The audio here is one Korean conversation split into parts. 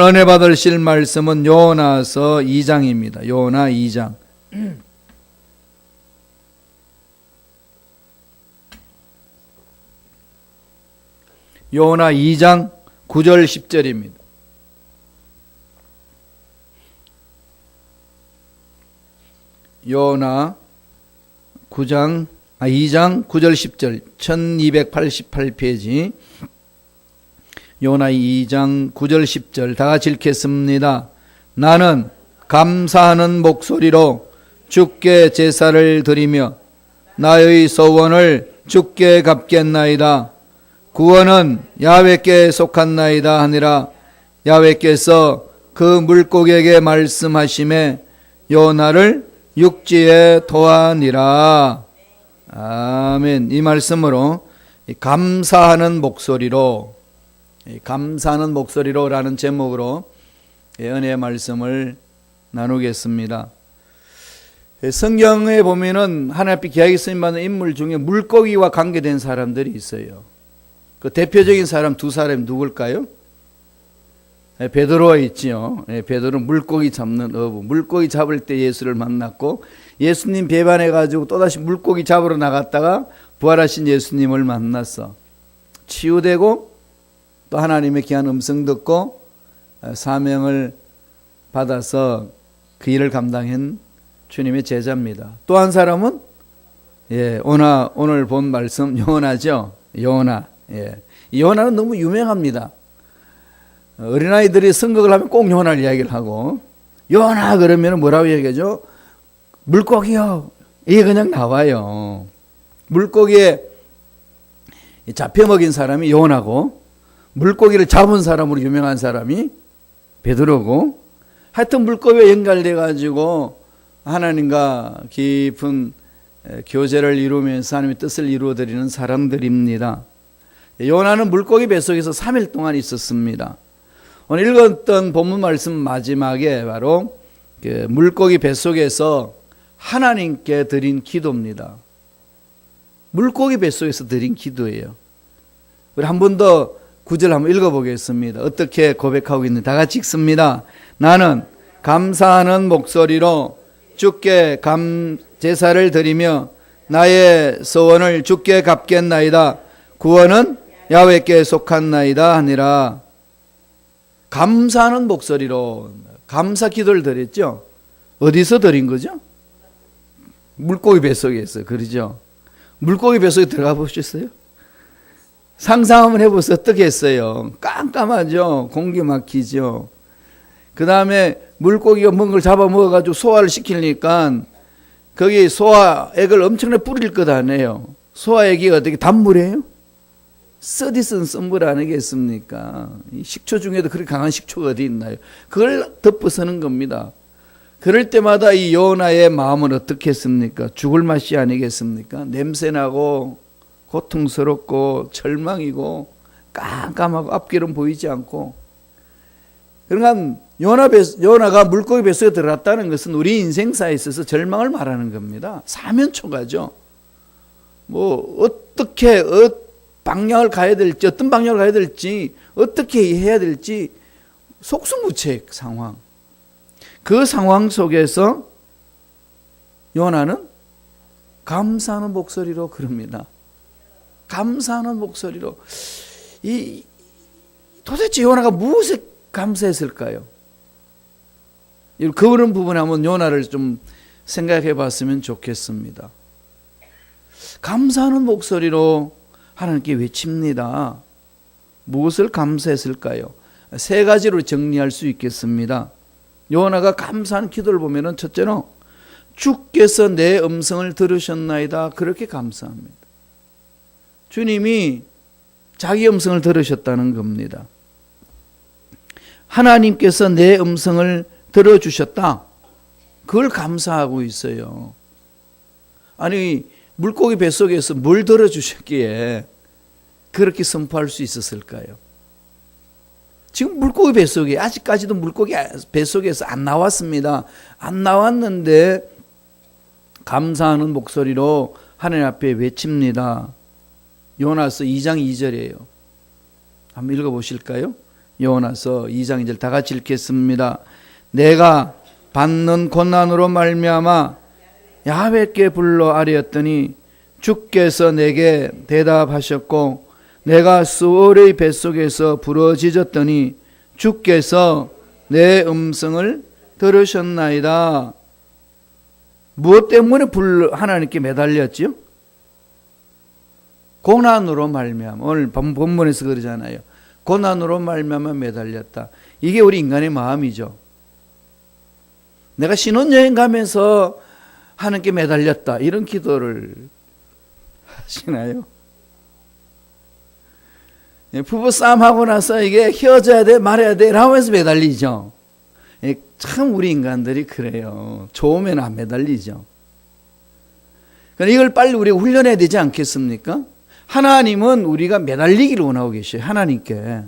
은혜 받으실 말씀은 요나서 2장입니다. 요나 2장. 요나 2장 9절 10절입니다. 요나 2장 9절 10절 1288페이지 요나 2장 9절 10절 다 같이 읽겠습니다. 나는 감사하는 목소리로 주께 제사를 드리며 나의 소원을 주께 갚겠나이다. 구원은 야훼께 속한나이다 하니라. 야훼께서 그 물고기에게 말씀하시매 요나를 육지에 토하니라. 아멘. 이 말씀으로 감사하는 목소리로라는 제목으로 은혜의 말씀을 나누겠습니다. 성경에 보면은 하나님 앞에 귀하게 쓰임받는 인물 중에 물고기와 관계된 사람들이 있어요. 그 대표적인 사람 두 사람이 누굴까요? 베드로가 있지요. 베드로는 물고기 잡는 어부. 물고기 잡을 때 예수를 만났고 예수님 배반해가지고 또다시 물고기 잡으러 나갔다가 부활하신 예수님을 만났어. 치유되고 또 하나님의 귀한 음성 듣고 사명을 받아서 그 일을 감당한 주님의 제자입니다. 또 한 사람은 오늘 본 말씀 요나죠. 요나. 요나는 너무 유명합니다. 어린아이들이 선곡을 하면 꼭 요나를 이야기를 하고 요나 그러면 뭐라고 얘기하죠? 물고기요. 이게 그냥 나와요. 물고기에 잡혀먹인 사람이 요나고 물고기를 잡은 사람으로 유명한 사람이 베드로고 하여튼 물고기와 연결돼 가지고 하나님과 깊은 교제를 이루면서 하나님의 뜻을 이루어드리는 사람들입니다. 요나는 물고기 뱃속에서 3일 동안 있었습니다. 오늘 읽었던 본문 말씀 마지막에 바로 그 물고기 뱃속에서 하나님께 드린 기도입니다. 물고기 뱃속에서 드린 기도예요. 우리 한 번 더 9절 한번 읽어보겠습니다. 어떻게 고백하고 있는지 다 같이 읽습니다. 나는 감사하는 목소리로 주께 제사를 드리며 나의 소원을 주께 갚겠나이다. 구원은 야훼께 속한나이다 하니라. 감사하는 목소리로 감사 기도를 드렸죠. 어디서 드린 거죠? 물고기 뱃속에서. 그러죠. 물고기 뱃속에 들어가 보셨어요? 상상 한번 해보세요. 어떻게 했어요? 깜깜하죠. 공기 막히죠. 그 다음에 물고기가 뭔가를 잡아먹어가지고 소화를 시키니까 거기 소화액을 엄청나게 뿌릴 것 아니에요. 소화액이 어떻게 단물이에요? 쓰디쓴 썸물 아니겠습니까? 식초 중에도 그렇게 강한 식초가 어디 있나요? 그걸 덮어서는 겁니다. 그럴 때마다 이 요나의 마음은 어떻겠습니까? 죽을 맛이 아니겠습니까? 냄새나고 고통스럽고 절망이고 깜깜하고 앞길은 보이지 않고. 그러니까 요나가 물고기 뱃속에 들어갔다는 것은 우리 인생사에 있어서 절망을 말하는 겁니다. 사면초가죠. 어떻게 방향을 가야 될지, 어떤 방향을 가야 될지, 어떻게 해야 될지 속수무책 상황. 그 상황 속에서 요나는 감사하는 목소리로 그럽니다. 감사하는 목소리로. 도대체 요나가 무엇에 감사했을까요? 그런 부분에 한번 요나를 좀 생각해 봤으면 좋겠습니다. 감사하는 목소리로 하나님께 외칩니다. 무엇을 감사했을까요? 세 가지로 정리할 수 있겠습니다. 요나가 감사한 기도를 보면은 첫째는 주께서 내 음성을 들으셨나이다. 그렇게 감사합니다. 주님이 자기 음성을 들으셨다는 겁니다. 하나님께서 내 음성을 들어주셨다. 그걸 감사하고 있어요. 아니 물고기 뱃속에서 뭘 들어주셨기에 그렇게 선포할 수 있었을까요? 지금 물고기 뱃속에 아직까지도 물고기 뱃속에서 안 나왔습니다. 안 나왔는데 감사하는 목소리로 하나님 앞에 외칩니다. 요나서 2장 2절이에요. 한번 읽어보실까요? 요나서 2장 2절 다 같이 읽겠습니다. 내가 받는 고난으로 말미암아 야훼께 불러 아뢰었더니 주께서 내게 대답하셨고 내가 스올의 뱃속에서 부러지졌더니 주께서 내 음성을 들으셨나이다. 무엇 때문에 하나님께 매달렸지요? 고난으로 말미암아. 오늘 본문에서 그러잖아요. 고난으로 말미암아 매달렸다. 이게 우리 인간의 마음이죠. 내가 신혼여행 가면서 하나님께 매달렸다. 이런 기도를 하시나요? 부부 싸움하고 나서 이게 헤어져야 돼 말해야 돼 라면서 매달리죠. 참 우리 인간들이 그래요. 좋으면 안 매달리죠. 그러니까 이걸 빨리 우리가 훈련해야 되지 않겠습니까? 하나님은 우리가 매달리기를 원하고 계셔요. 하나님께.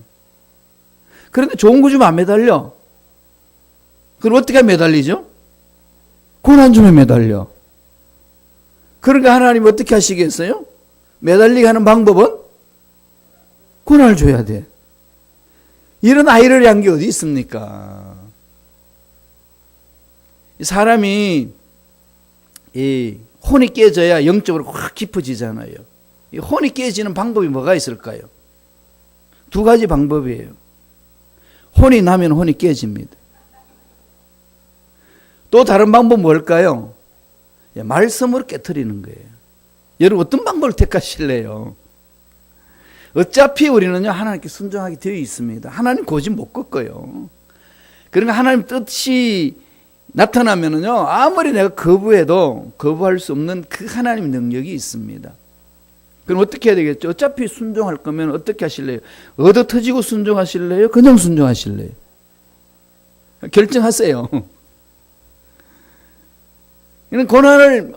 그런데 좋은 거 주면 안 매달려. 그럼 어떻게 매달리죠? 고난 주면 매달려. 그러니까 하나님 어떻게 하시겠어요? 매달리게 하는 방법은 고난을 줘야 돼. 이런 아이를 한 게 어디 있습니까? 사람이 이 혼이 깨져야 영적으로 확 깊어지잖아요. 이 혼이 깨지는 방법이 뭐가 있을까요? 두 가지 방법이에요. 혼이 나면 혼이 깨집니다. 또 다른 방법은 뭘까요? 말씀으로 깨트리는 거예요. 여러분 어떤 방법을 택하실래요? 어차피 우리는요 하나님께 순종하게 되어 있습니다. 하나님 고집 못 꺾어요. 그러니까 하나님 뜻이 나타나면은요 아무리 내가 거부해도 거부할 수 없는 그 하나님 능력이 있습니다. 그럼 어떻게 해야 되겠죠? 어차피 순종할 거면 어떻게 하실래요? 얻어 터지고 순종하실래요? 그냥 순종하실래요? 결정하세요. 이런 고난을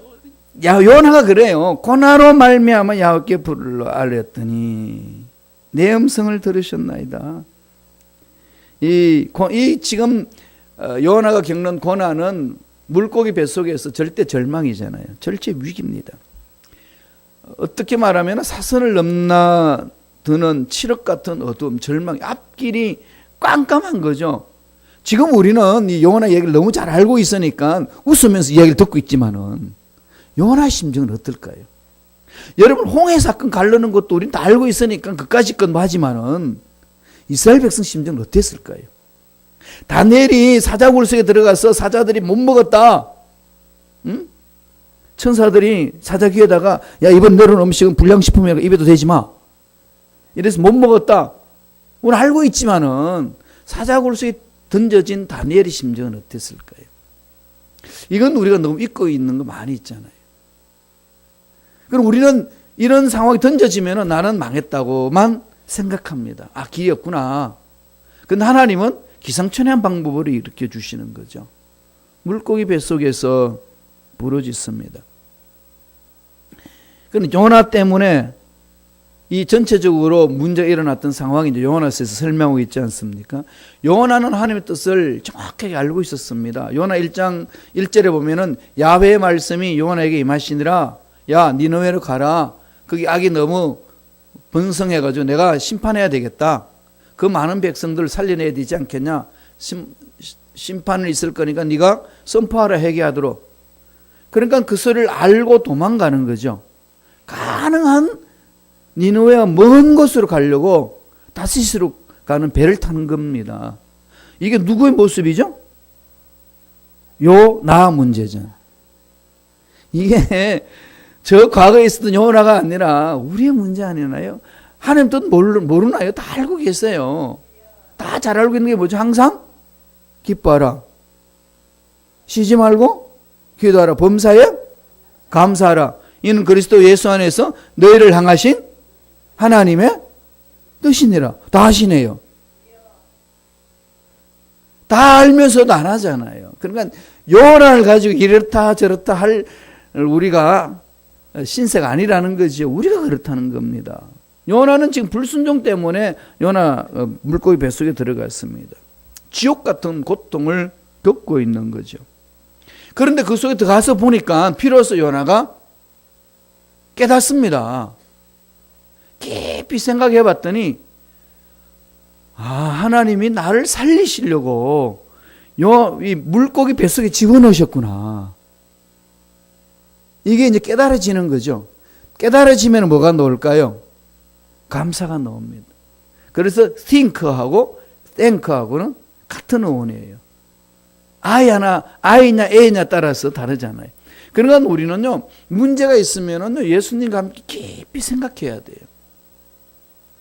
요나가 그래요. 고난으로 말미암아 야훼께 불러 아뢰었더니 내 음성을 들으셨나이다. 이 지금 요나가 겪는 고난은 물고기 뱃속에서 절대 절망이잖아요. 절대 위기입니다. 어떻게 말하면 사선을 넘나드는 칠흑 같은 어두움, 절망, 앞길이 깜깜한 거죠. 지금 우리는 이 요나 얘기를 너무 잘 알고 있으니까 웃으면서 이야기를 듣고 있지만은 요나 심정은 어떨까요? 여러분 홍해 사건 가르는 것도 우리는 다 알고 있으니까 그까짓 건 하지만은 이스라엘 백성 심정은 어땠을까요? 다니엘이 사자굴 속에 들어가서 사자들이 못 먹었다. 응? 천사들이 사자 귀에다가 야 이번 내려온 음식은 불량식품이야 입에도 대지 마. 이래서 못 먹었다. 우리는 알고 있지만은 사자굴 속에 던져진 다니엘의 심정은 어땠을까요? 이건 우리가 너무 잊고 있는 거 많이 있잖아요. 그럼 우리는 이런 상황이 던져지면 나는 망했다고만 생각합니다. 아, 기회였구나. 근데 하나님은 기상천외한 방법으로 일으켜 주시는 거죠. 물고기 뱃속에서 부러졌습니다. 그런데 요나 때문에 이 전체적으로 문제가 일어났던 상황이 이제 요나서에서 설명하고 있지 않습니까? 요나는 하나님의 뜻을 정확하게 알고 있었습니다. 요나 1장 1절에 보면은 야훼의 말씀이 요나에게 임하시니라. 야, 니느웨로 가라. 거기 악이 너무 번성해가지고 내가 심판해야 되겠다. 그 많은 백성들을 살려내야 되지 않겠냐? 심판을 있을 거니까 네가 선포하라 회개하도록. 그러니까 그 소리를 알고 도망가는 거죠. 가능한 니느웨와 먼 곳으로 가려고 다시스로 가는 배를 타는 겁니다. 이게 누구의 모습이죠? 요나 문제죠. 이게 저 과거에 있었던 요나가 아니라 우리의 문제 아니나요? 하나님 뜻 모르나요? 다 알고 계세요. 다 잘 알고 있는 게 뭐죠? 항상 기뻐하라. 쉬지 말고 기도하라. 범사에 감사하라. 이는 그리스도 예수 안에서 너희를 향하신 하나님의 뜻이니라. 다 아시네요. 다 알면서도 안 하잖아요. 그러니까 요나를 가지고 이렇다 저렇다 할 우리가 신세가 아니라는 거죠. 우리가 그렇다는 겁니다. 요나는 지금 불순종 때문에 요나 물고기 뱃속에 들어갔습니다. 지옥 같은 고통을 겪고 있는 거죠. 그런데 그 속에 들어가서 보니까 비로소 요나가 깨닫습니다. 깊이 생각해 봤더니 하나님이 나를 살리시려고 이 물고기 뱃속에 집어넣으셨구나. 이게 이제 깨달아지는 거죠. 깨달아지면 뭐가 나올까요? 감사가 나옵니다. 그래서 think하고 thank하고는 같은 어원이에요. I냐 A냐 따라서 다르잖아요. 그러니까 우리는요, 문제가 있으면은 예수님과 함께 깊이 생각해야 돼요.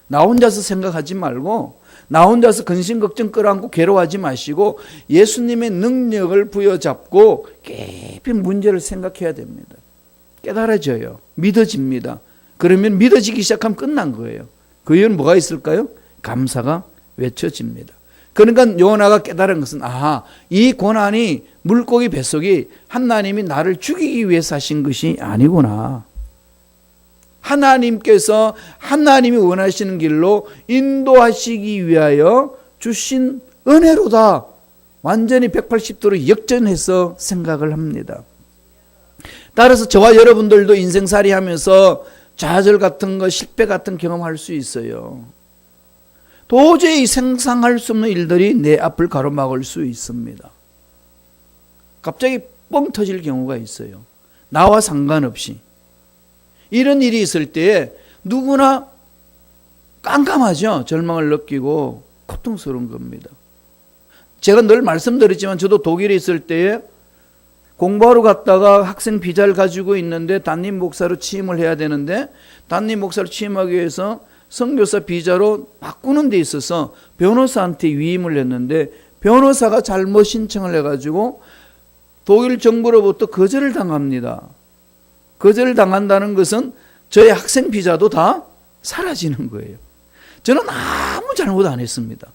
나 혼자서 생각하지 말고, 나 혼자서 근심 걱정 끌어안고 괴로워하지 마시고 예수님의 능력을 부여잡고 깊이 문제를 생각해야 됩니다. 깨달아져요. 믿어집니다. 그러면 믿어지기 시작하면 끝난 거예요. 그 이유는 뭐가 있을까요? 감사가 외쳐집니다. 그러니까 요나가 깨달은 것은 이 고난이 물고기 뱃속이 하나님이 나를 죽이기 위해서 하신 것이 아니구나. 하나님께서 하나님이 원하시는 길로 인도하시기 위하여 주신 은혜로다. 완전히 180도로 역전해서 생각을 합니다. 따라서 저와 여러분들도 인생살이 하면서 좌절 같은 거, 실패 같은 경험할 수 있어요. 도저히 상상할 수 없는 일들이 내 앞을 가로막을 수 있습니다. 갑자기 뻥 터질 경우가 있어요. 나와 상관없이. 이런 일이 있을 때에 누구나 깜깜하죠. 절망을 느끼고 고통스러운 겁니다. 제가 늘 말씀드렸지만 저도 독일에 있을 때에 공부하러 갔다가 학생 비자를 가지고 있는데 담임 목사로 취임을 해야 되는데 담임 목사로 취임하기 위해서 선교사 비자로 바꾸는 데 있어서 변호사한테 위임을 했는데 변호사가 잘못 신청을 해가지고 독일 정부로부터 거절을 당합니다. 거절을 당한다는 것은 저의 학생 비자도 다 사라지는 거예요. 저는 아무 잘못 안 했습니다.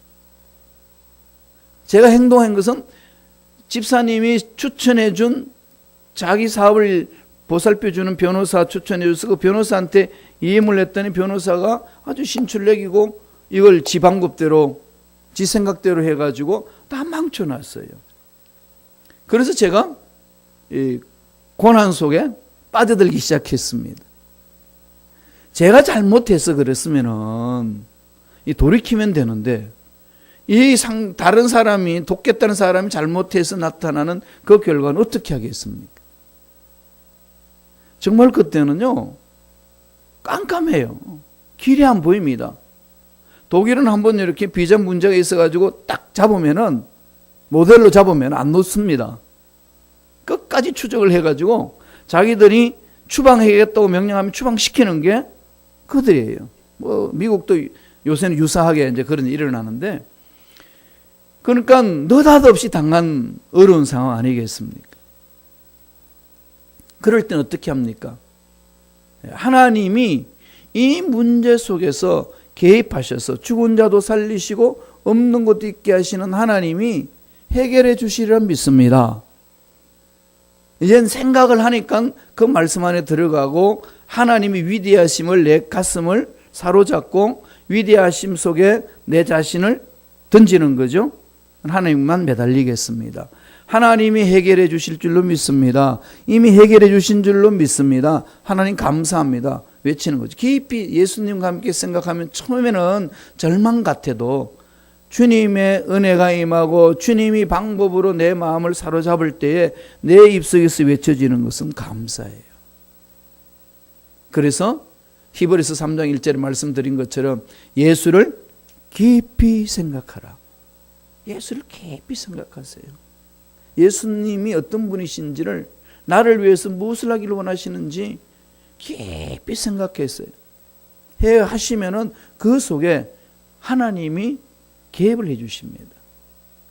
제가 행동한 것은 집사님이 추천해준 자기 사업을 보살펴주는 변호사 추천해줘서 그 변호사한테 이임을 했더니 변호사가 아주 신출내기고 이걸 지 방법대로 지 생각대로 해가지고 다 망쳐놨어요. 그래서 제가 이 고난 속에 빠져들기 시작했습니다. 제가 잘못해서 그랬으면은 돌이키면 되는데 다른 사람이 돕겠다는 사람이 잘못해서 나타나는 그 결과는 어떻게 하겠습니까? 정말 그때는요 깜깜해요. 길이 안 보입니다. 독일은 한번 이렇게 비자 문제가 있어가지고 딱 잡으면은 모델로 잡으면 안 놓습니다. 끝까지 추적을 해가지고 자기들이 추방해야겠다고 명령하면 추방시키는 게 그들이에요. 뭐 미국도 요새는 유사하게 이제 그런 일이 일어나는데 그러니까 느닷없이 당한 어려운 상황 아니겠습니까? 그럴 땐 어떻게 합니까? 하나님이 이 문제 속에서 개입하셔서 죽은 자도 살리시고 없는 것도 있게 하시는 하나님이 해결해 주시리라 믿습니다. 이젠 생각을 하니까 그 말씀 안에 들어가고 하나님이 위대하심을 내 가슴을 사로잡고 위대하심 속에 내 자신을 던지는 거죠. 하나님만 매달리겠습니다. 하나님이 해결해 주실 줄로 믿습니다. 이미 해결해 주신 줄로 믿습니다. 하나님 감사합니다. 외치는 거죠. 깊이 예수님과 함께 생각하면 처음에는 절망 같아도 주님의 은혜가 임하고 주님이 방법으로 내 마음을 사로잡을 때에 내 입속에서 외쳐지는 것은 감사예요. 그래서 히브리서 3장 1절에 말씀드린 것처럼 예수를 깊이 생각하라. 예수를 깊이 생각하세요. 예수님이 어떤 분이신지를 나를 위해서 무엇을 하기를 원하시는지 깊이 생각했어요. 하시면은 그 속에 하나님이 개입을 해 주십니다.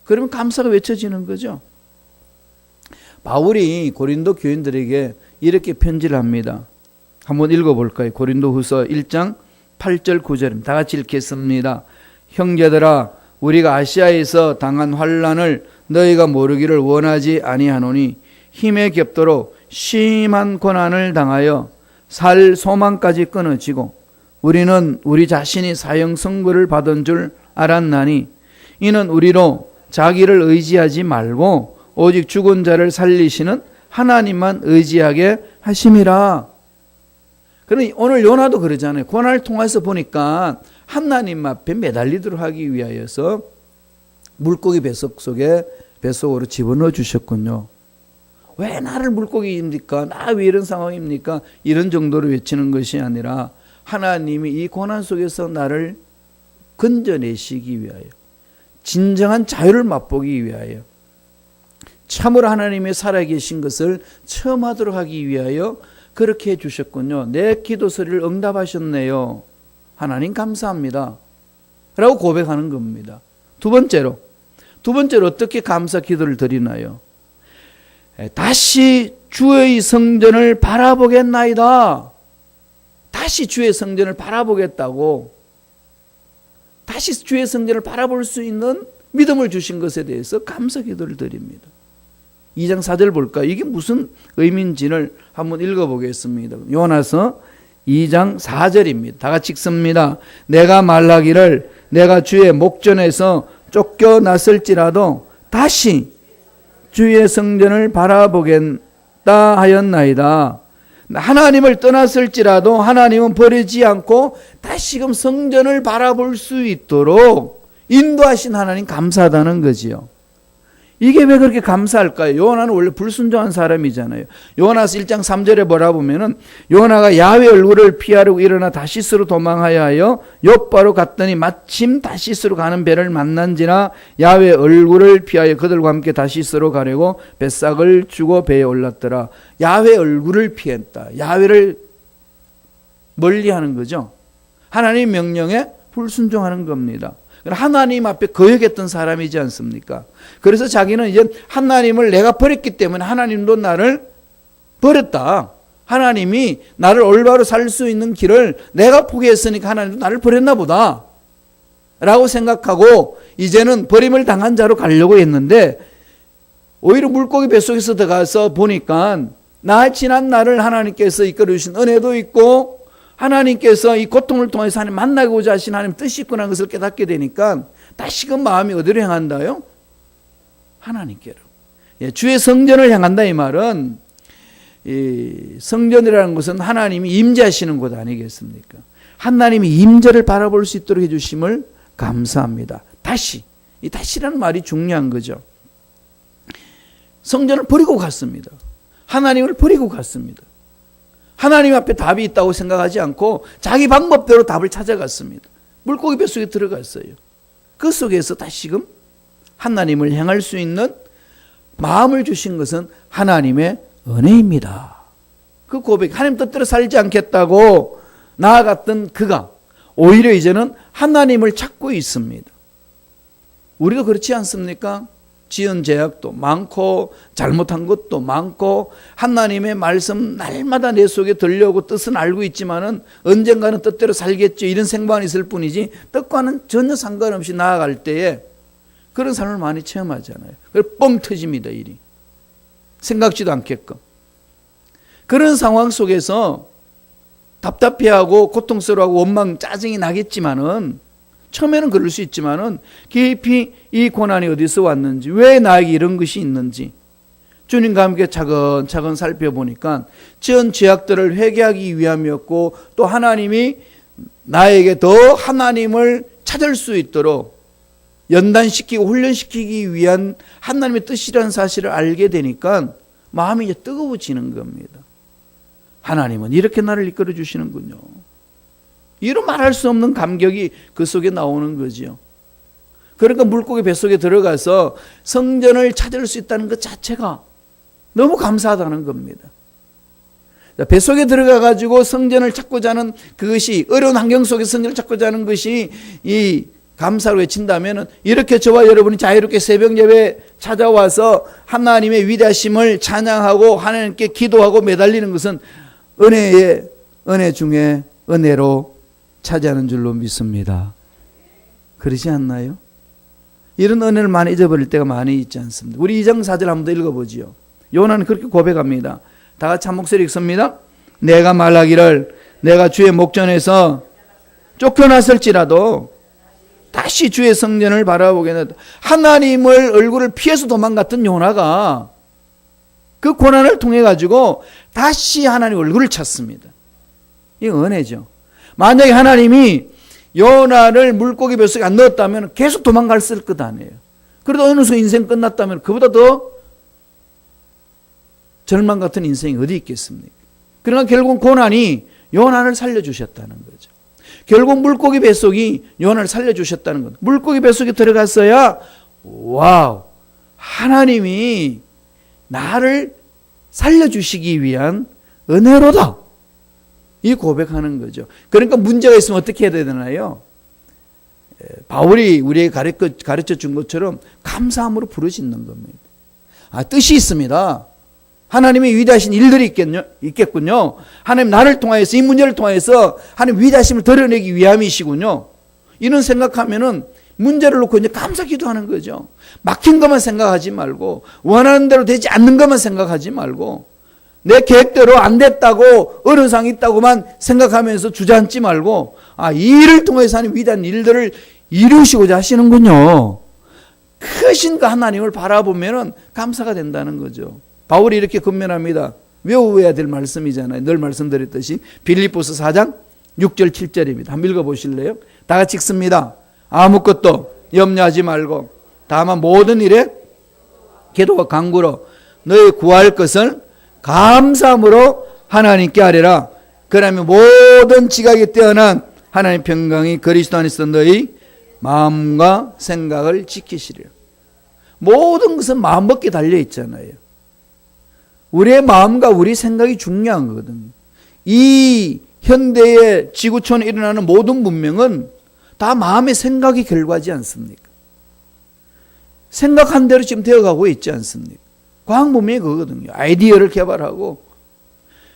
그러면 감사가 외쳐지는 거죠. 바울이 고린도 교인들에게 이렇게 편지를 합니다. 한번 읽어볼까요? 고린도후서 1장 8절 9절입니다. 다 같이 읽겠습니다. 형제들아 우리가 아시아에서 당한 환난을 너희가 모르기를 원하지 아니하노니 힘에 겹도록 심한 고난을 당하여 살 소망까지 끊어지고 우리는 우리 자신이 사형 선고를 받은 줄 알았나니 이는 우리로 자기를 의지하지 말고 오직 죽은 자를 살리시는 하나님만 의지하게 하심이라. 그러니 오늘 요나도 그러잖아요. 고난을 통해서 보니까 하나님 앞에 매달리도록 하기 위하여서 물고기 뱃속으로 집어넣어 주셨군요. 왜 나를 물고기입니까? 나 왜 이런 상황입니까? 이런 정도로 외치는 것이 아니라 하나님이 이 고난 속에서 나를 건져내시기 위하여, 진정한 자유를 맛보기 위하여, 참으로 하나님의 살아계신 것을 체험하도록 하기 위하여 그렇게 해주셨군요. 내 기도 소리를 응답하셨네요. 하나님 감사합니다 라고 고백하는 겁니다. 두 번째로 어떻게 감사 기도를 드리나요? 다시 주의 성전을 바라보겠나이다. 다시 주의 성전을 바라보겠다고, 다시 주의 성전을 바라볼 수 있는 믿음을 주신 것에 대해서 감사 기도를 드립니다. 2장 4절 볼까요? 이게 무슨 의미인지를 한번 읽어보겠습니다. 요나서 2장 4절입니다. 다 같이 읽습니다. 내가 말하기를 내가 주의 목전에서 쫓겨났을지라도 다시 주의 성전을 바라보겠다 하였나이다. 하나님을 떠났을지라도 하나님은 버리지 않고 다시금 성전을 바라볼 수 있도록 인도하신 하나님 감사하다는 거지요. 이게 왜 그렇게 감사할까요? 요나는 원래 불순종한 사람이잖아요. 요나서 1장 3절에 뭐라 보면은 요나가 야훼 얼굴을 피하려고 일어나 다시스로 도망하여 하여 욥바로 갔더니 마침 다시스로 가는 배를 만난지라 야훼 얼굴을 피하여 그들과 함께 다시스로 가려고 뱃삭을 주고 배에 올랐더라. 야훼 얼굴을 피했다. 야훼를 멀리하는 거죠. 하나님 명령에 불순종하는 겁니다. 하나님 앞에 거역했던 사람이지 않습니까? 그래서 자기는 이제 하나님을 내가 버렸기 때문에 하나님도 나를 버렸다. 하나님이 나를 올바로 살 수 있는 길을 내가 포기했으니까 하나님도 나를 버렸나 보다 라고 생각하고 이제는 버림을 당한 자로 가려고 했는데, 오히려 물고기 뱃속에서 들어가서 보니까 지난 날을 하나님께서 이끌어 주신 은혜도 있고 하나님께서 이 고통을 통해서 하나님 만나고자 하신 하나님 뜻이 있구나 것을 깨닫게 되니까 다시금 마음이 어디로 향한다요? 하나님께로. 주의 성전을 향한다 이 말은, 이 성전이라는 것은 하나님이 임재하시는 곳 아니겠습니까? 하나님이 임재를 바라볼 수 있도록 해주심을 감사합니다. 이 다시라는 말이 중요한 거죠. 성전을 버리고 갔습니다. 하나님을 버리고 갔습니다. 하나님 앞에 답이 있다고 생각하지 않고 자기 방법대로 답을 찾아갔습니다. 물고기 뱃속에 들어갔어요. 그 속에서 다시금 하나님을 향할 수 있는 마음을 주신 것은 하나님의 은혜입니다. 그 고백, 하나님 뜻대로 살지 않겠다고 나아갔던 그가 오히려 이제는 하나님을 찾고 있습니다. 우리도 그렇지 않습니까? 지은 죄악도 많고 잘못한 것도 많고 하나님의 말씀 날마다 내 속에 들려오고 뜻은 알고 있지만은 언젠가는 뜻대로 살겠죠 이런 생각이 있을 뿐이지 뜻과는 전혀 상관없이 나아갈 때에 그런 삶을 많이 체험하잖아요. 그래서 뻥 터집니다. 일이 생각지도 않게끔. 그런 상황 속에서 답답해하고 고통스러워하고 원망 짜증이 나겠지만은 처음에는 그럴 수 있지만은 깊이 이 고난이 어디서 왔는지, 왜 나에게 이런 것이 있는지 주님과 함께 차근차근 살펴보니까 전 죄악들을 회개하기 위함이었고, 또 하나님이 나에게 더 하나님을 찾을 수 있도록 연단시키고 훈련시키기 위한 하나님의 뜻이라는 사실을 알게 되니까 마음이 이제 뜨거워지는 겁니다. 하나님은 이렇게 나를 이끌어 주시는군요. 이루 말할 수 없는 감격이 그 속에 나오는 거죠. 그러니까 물고기 뱃속에 들어가서 성전을 찾을 수 있다는 것 자체가 너무 감사하다는 겁니다. 뱃속에 들어가가지고 성전을 찾고자 하는 그것이, 어려운 환경 속에 성전을 찾고자 하는 것이 이 감사로 외친다면, 이렇게 저와 여러분이 자유롭게 새벽 예배 찾아와서 하나님의 위대하심을 찬양하고 하나님께 기도하고 매달리는 것은 은혜 중에 은혜로 차지하는 줄로 믿습니다. 그러지 않나요? 이런 은혜를 많이 잊어버릴 때가 많이 있지 않습니다. 우리 2장 4절 한번 더 읽어보지요. 요나는 그렇게 고백합니다. 다 같이 한 목소리 읽습니다. 내가 말하기를 내가 주의 목전에서 쫓겨났을지라도 다시 주의 성전을 바라보겠다. 하나님을 얼굴을 피해서 도망갔던 요나가 그 고난을 통해 가지고 다시 하나님 얼굴을 찾습니다. 이 은혜죠. 만약에 하나님이 요나를 물고기 뱃속에 안 넣었다면 계속 도망갔을 것 아니에요. 그래도 어느 순간 인생 끝났다면 그보다 더 절망 같은 인생이 어디 있겠습니까? 그러나 결국 고난이 요나를 살려주셨다는 거죠. 결국 물고기 뱃속이 요나를 살려주셨다는 것. 물고기 뱃속에 들어갔어야 와우, 하나님이 나를 살려주시기 위한 은혜로다, 이 고백하는 거죠. 그러니까 문제가 있으면 어떻게 해야 되나요? 바울이 우리에게 가르쳐 준 것처럼 감사함으로 부르짖는 겁니다. 뜻이 있습니다. 하나님의 위대하신 일들이 있겠군요. 하나님 나를 통하여서, 이 문제를 통하여서 하나님 위대하심을 드러내기 위함이시군요. 이런 생각하면은 문제를 놓고 이제 감사 기도하는 거죠. 막힌 것만 생각하지 말고, 원하는 대로 되지 않는 것만 생각하지 말고, 내 계획대로 안 됐다고, 어려움이 있다고만 생각하면서 주저앉지 말고, 이 일을 통해서 하나님 위대한 일들을 이루시고자 하시는군요. 크신 그 하나님을 바라보면은 감사가 된다는 거죠. 바울이 이렇게 권면합니다. 외워야 될 말씀이잖아요. 늘 말씀드렸듯이 빌립보서 4장 6절 7절입니다. 한번 읽어보실래요? 다 같이 읽습니다. 아무것도 염려하지 말고 다만 모든 일에 기도와 간구로 너희 구할 것을 감사함으로 하나님께 아뢰라. 그러면 모든 지각이 뛰어난 하나님 평강이 그리스도 안에서 너희 마음과 생각을 지키시리라. 모든 것은 마음밖에 달려 있잖아요. 우리의 마음과 우리 생각이 중요한 거거든요. 이 현대의 지구촌에 일어나는 모든 문명은 다 마음의 생각이 결과지 않습니까? 생각한 대로 지금 되어가고 있지 않습니까? 과학 문명이 그거거든요. 아이디어를 개발하고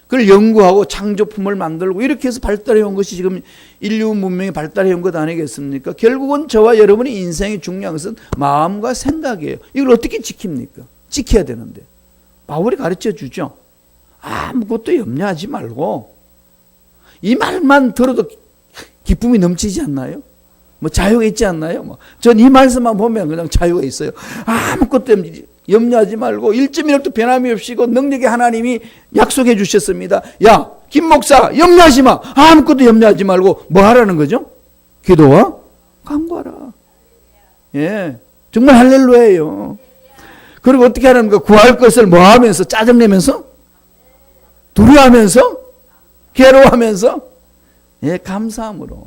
그걸 연구하고 창조품을 만들고 이렇게 해서 발달해 온 것이 지금 인류 문명이 발달해 온 것 아니겠습니까? 결국은 저와 여러분의 인생이 중요한 것은 마음과 생각이에요. 이걸 어떻게 지킵니까? 지켜야 되는데. 바울이 가르쳐 주죠. 아무것도 염려하지 말고, 이 말만 들어도 기쁨이 넘치지 않나요? 자유가 있지 않나요? 전 이 말씀만 보면 그냥 자유가 있어요. 아무것도 염려하지 말고 1.1억도 변함이 없이 능력의 하나님이 약속해 주셨습니다. 야, 김 목사 염려하지 마. 아무것도 염려하지 말고 뭐 하라는 거죠? 기도와 간구하라. 예, 정말 할렐루야예요. 그리고 어떻게 하는 거? 구할 것을 뭐 하면서? 짜증내면서? 두려워하면서? 괴로워하면서? 예, 감사함으로.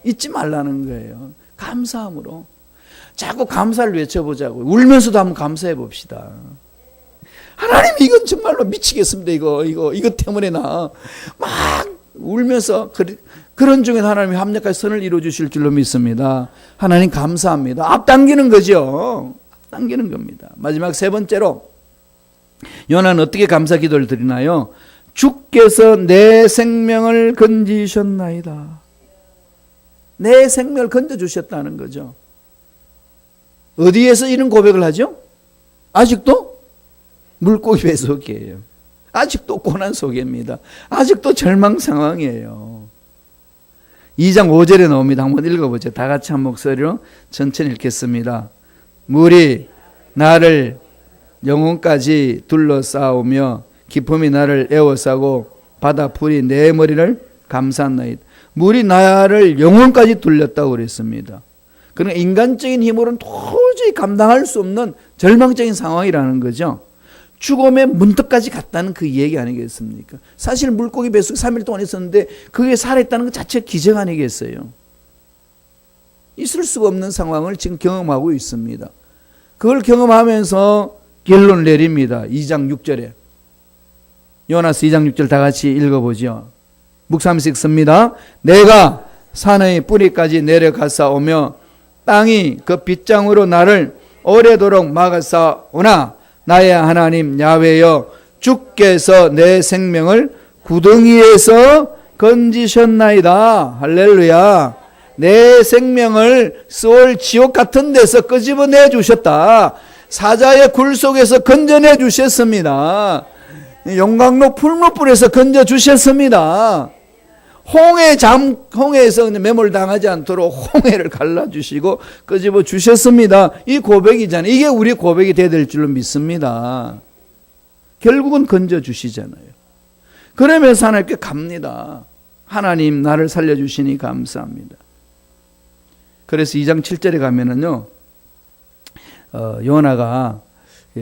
잊지 말라는 거예요. 감사함으로. 자꾸 감사를 외쳐보자고. 울면서도 한번 감사해 봅시다. 하나님, 이건 정말로 미치겠습니다. 이거 때문에 막 울면서 그런 중에 하나님이 합력할 선을 이루어 주실 줄로 믿습니다. 하나님 감사합니다. 앞당기는 거죠. 당기는 겁니다. 마지막 세 번째로 요나는 어떻게 감사 기도를 드리나요? 주께서 내 생명을 건지셨나이다. 내 생명을 건져주셨다는 거죠. 어디에서 이런 고백을 하죠? 아직도 물고기 뱃속이에요. 아직도 고난 속입니다. 아직도 절망 상황이에요. 2장 5절에 나옵니다. 한번 읽어보죠. 다 같이 한 목소리로 천천히 읽겠습니다. 물이 나를 영혼까지 둘러싸우며 기품이 나를 에워싸고 바다 풀이 내 머리를 감쌌나이다. 물이 나를 영혼까지 둘렸다고 그랬습니다. 그러니까 인간적인 힘으로는 도저히 감당할 수 없는 절망적인 상황이라는 거죠. 죽음의 문턱까지 갔다는 그 얘기 아니겠습니까? 사실 물고기 뱃속에 3일 동안 있었는데 그게 살아있다는 것 자체가 기적 아니겠어요? 있을 수가 없는 상황을 지금 경험하고 있습니다. 그걸 경험하면서 결론을 내립니다. 2장 6절에. 요나서 2장 6절 다 같이 읽어보죠. 묵상하면서 읽습니다. 내가 산의 뿌리까지 내려가사오며 땅이 그 빗장으로 나를 오래도록 막아사오나 나의 하나님 야훼여 주께서 내 생명을 구덩이에서 건지셨나이다. 할렐루야. 내 생명을 스올 지옥 같은 데서 끄집어내 주셨다. 사자의 굴 속에서 건져내 주셨습니다. 용광로 풀무불에서 건져 주셨습니다. 홍해에서 매몰당하지 않도록 홍해를 갈라주시고 끄집어 주셨습니다. 이 고백이잖아요. 이게 우리 고백이 돼야 될 줄로 믿습니다. 결국은 건져 주시잖아요. 그러면서 하나님께 갑니다. 하나님 나를 살려주시니 감사합니다. 그래서 2장 7절에 가면은요, 요나가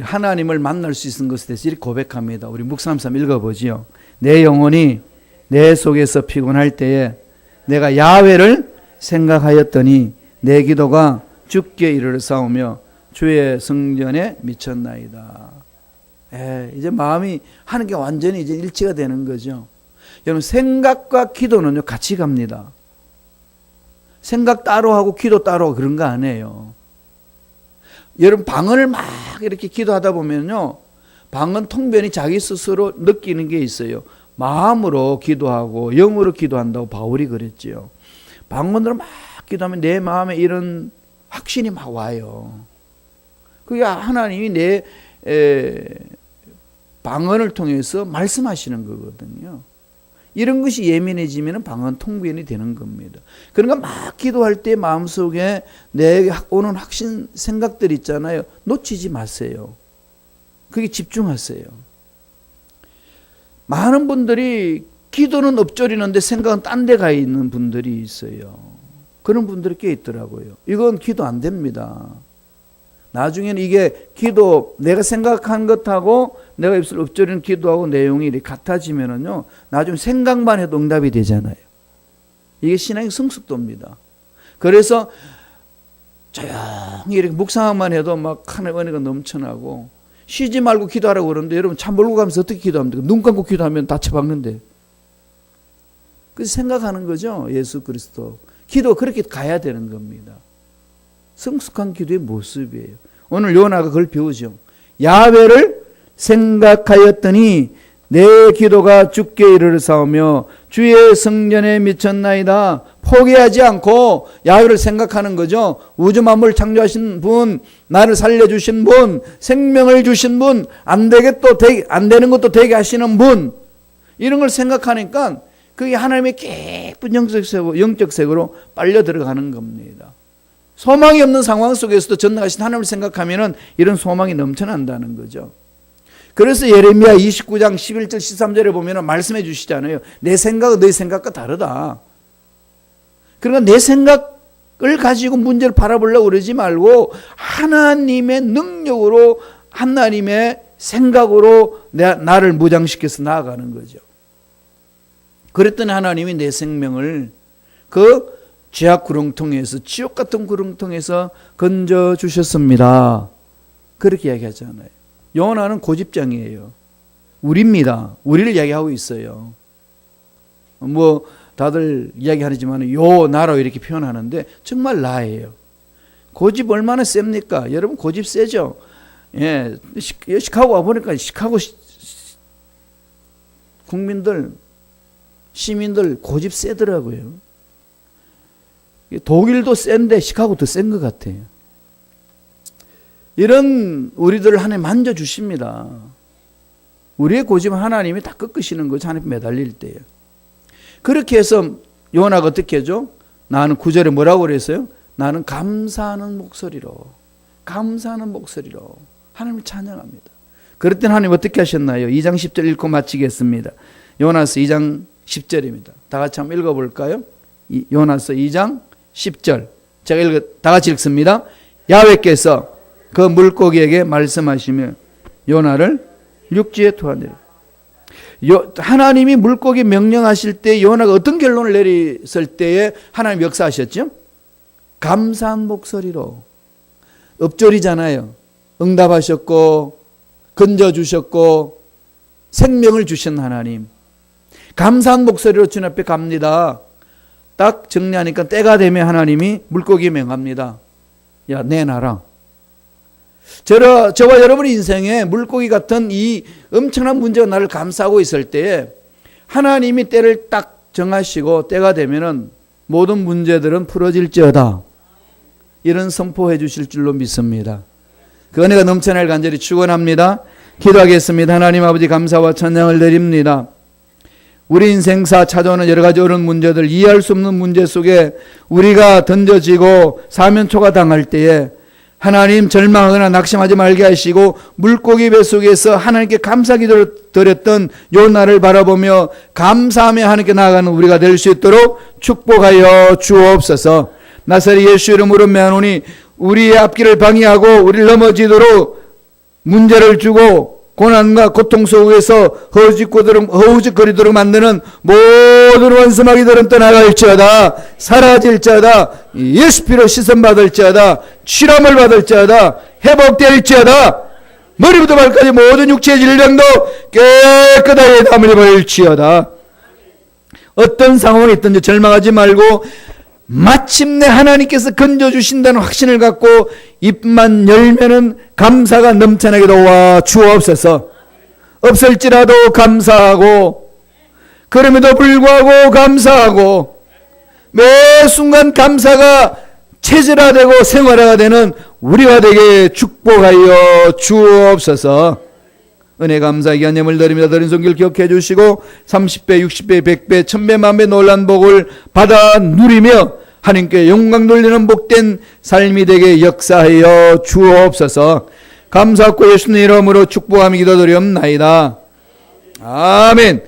하나님을 만날 수 있는 것에 대해서 이렇게 고백합니다. 우리 묵상함 읽어보지요. 내 영혼이 내 속에서 피곤할 때에 내가 야훼를 생각하였더니 내 기도가 주께 이르렀사오며 주의 성전에 미쳤나이다. 이제 마음이 하는 게 완전히 이제 일치가 되는 거죠. 여러분, 생각과 기도는요 같이 갑니다. 생각 따로 하고 기도 따로 하고 그런 거 아니에요. 여러분, 방언을 막 이렇게 기도하다 보면요, 방언 통변이 자기 스스로 느끼는 게 있어요. 마음으로 기도하고 영으로 기도한다고 바울이 그랬지요. 방언으로 막 기도하면 내 마음에 이런 확신이 막 와요. 그게 하나님이 내 방언을 통해서 말씀하시는 거거든요. 이런 것이 예민해지면 방언 통변이 되는 겁니다. 그러니까 막 기도할 때 마음속에 내게 오는 확신 생각들 있잖아요. 놓치지 마세요. 그게 집중하세요. 많은 분들이 기도는 엎조리는데 생각은 딴 데 가 있는 분들이 있어요. 그런 분들이 꽤 있더라고요. 이건 기도 안 됩니다. 나중에는 이게 기도, 내가 생각한 것하고 내가 입술 엎조리는 기도하고 내용이 같아지면은요, 나중에 생각만 해도 응답이 되잖아요. 이게 신앙의 성숙도입니다. 그래서 조용히 이렇게 묵상만 해도 막 하나님의 은혜가 넘쳐나고, 쉬지 말고 기도하라고 그러는데 여러분 차 몰고 가면서 어떻게 기도합니까? 눈 감고 기도하면 다쳐박는데. 그래서 생각하는 거죠. 예수 그리스도. 기도 그렇게 가야 되는 겁니다. 성숙한 기도의 모습이에요. 오늘 요나가 그걸 배우죠. 야훼를 생각하였더니 내 기도가 주께 이르렀사오며 주의 성전에 미쳤나이다. 포기하지 않고 야훼를 생각하는 거죠. 우주 만물을 창조하신 분, 나를 살려주신 분, 생명을 주신 분, 안 되는 것도 되게 하시는 분, 이런 걸 생각하니까 그게 하나님의 깊은 영적 세계로 빨려 들어가는 겁니다. 소망이 없는 상황 속에서도 전능하신 하나님을 생각하면은 이런 소망이 넘쳐난다는 거죠. 그래서 예레미야 29장 11절 13절에 보면은 말씀해 주시잖아요. 내 생각은 너희 생각과 다르다. 그러니까 내 생각을 가지고 문제를 바라보려고 그러지 말고 하나님의 능력으로, 하나님의 생각으로 나를 무장시켜서 나아가는 거죠. 그랬더니 하나님이 내 생명을 그 죄악 구렁텅이에서, 지옥 같은 구렁텅이에서 건져주셨습니다. 그렇게 이야기하잖아요. 요나는 고집장이에요. 우리입니다. 우리를 이야기하고 있어요. 뭐 다들 이야기하지만 요 나로 이렇게 표현하는데 정말 나예요. 고집 얼마나 셉니까? 여러분 고집 세죠? 예, 시카고 와보니까 시카고 국민들, 시민들 고집 세더라고요. 독일도 센데 시카고 더 센 것 같아요. 이런 우리들을 하나님 만져주십니다. 우리의 고집은 하나님이 다 꺾으시는 거죠. 하나님 매달릴 때요. 그렇게 해서 요나가 어떻게 하죠? 나는 9절에 뭐라고 그랬어요? 나는 감사하는 목소리로 하나님을 찬양합니다. 그럴 땐 하나님 어떻게 하셨나요? 2장 10절 읽고 마치겠습니다. 요나서 2장 10절입니다. 다 같이 한번 읽어볼까요? 요나서 2장 10절. 제가 다 같이 읽습니다. 야훼께서 그 물고기에게 말씀하시며 요나를 육지에 투하내려. 하나님이 물고기 명령하실 때 요나가 어떤 결론을 내렸을 때에 하나님 역사하셨죠? 감사한 목소리로. 엎조리잖아요. 응답하셨고 건져주셨고 생명을 주신 하나님. 감사한 목소리로 주님 앞에 갑니다. 딱 정리하니까 때가 되면 하나님이 물고기 명합니다. 야, 내놔라. 저와 여러분의 인생에 물고기 같은 이 엄청난 문제가 나를 감싸고 있을 때에 하나님이 때를 딱 정하시고 때가 되면은 모든 문제들은 풀어질지어다. 이런 선포해 주실 줄로 믿습니다. 그 은혜가 넘쳐날 간절히 축원합니다. 기도하겠습니다. 하나님 아버지 감사와 찬양을 드립니다. 우리 인생사 찾아오는 여러 가지 어려운 문제들, 이해할 수 없는 문제 속에 우리가 던져지고 사면초가 당할 때에 하나님 절망하거나 낙심하지 말게 하시고 물고기 배 속에서 하나님께 감사 기도를 드렸던 요나를 바라보며 감사하며 하나님께 나아가는 우리가 될 수 있도록 축복하여 주옵소서. 나사렛 예수 이름으로 명하노니 우리의 앞길을 방해하고 우리를 넘어지도록 문제를 주고 고난과 고통 속에서 허우적거리도록 만드는 모든 원수마귀들은 떠나갈지어다. 사라질지어다. 예수 피로 씻음받을지어다. 치료를 받을지어다. 회복될지어다. 머리부터 발까지 모든 육체의 질병도 깨끗하게 담을 입을지어다. 어떤 상황이 있든지 절망하지 말고 마침내 하나님께서 건져주신다는 확신을 갖고 입만 열면은 감사가 넘쳐나게 도와 주옵소서. 없을지라도 감사하고 그럼에도 불구하고 감사하고 매 순간 감사가 체질화되고 생활화가 되는 우리가 되게 축복하여 주옵소서. 은혜 감사의 개념을 드립니다. 드린 손길 기억해 주시고 30배, 60배, 100배, 1000배, 만배 놀란 복을 받아 누리며 하나님께 영광 돌리는 복된 삶이 되게 역사하여 주옵소서. 감사하고 예수님 이름으로 축복하며 기도드리옵나이다. 아멘.